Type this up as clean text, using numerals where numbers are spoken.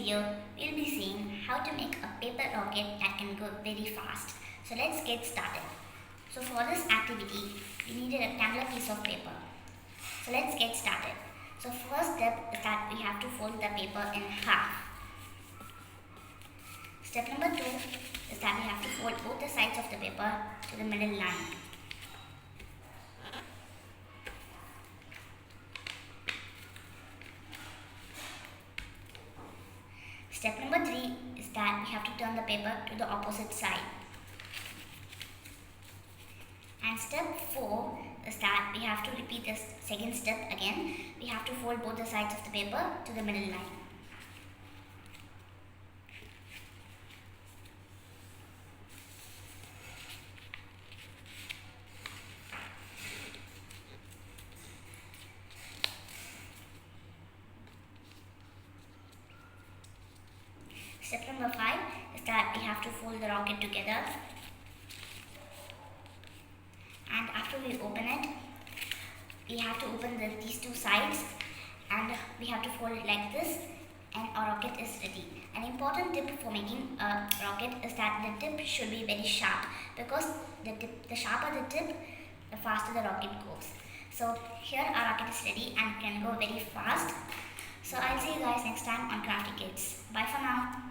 video, we'll be seeing how to make a paper rocket that can go very fast. So let's get started. So for this activity, we need a rectangular piece of paper. So let's get started. So first step is that we have to fold the paper in half. Step number 2 is that we have to fold both the sides of the paper to the middle line. Step number 3 is that we have to turn the paper to the opposite side. And step 4 is that we have to repeat this second step again. We have to fold both the sides of the paper to the middle line. Step number 5 is that we have to fold the rocket together, and after we open it, we have to open these two sides and we have to fold it like this, and our rocket is ready. An important tip for making a rocket is that the tip should be very sharp, because the sharper the tip, the faster the rocket goes. So here our rocket is ready and can go very fast. So I'll see you guys next time on Crafty Kids. Bye for now.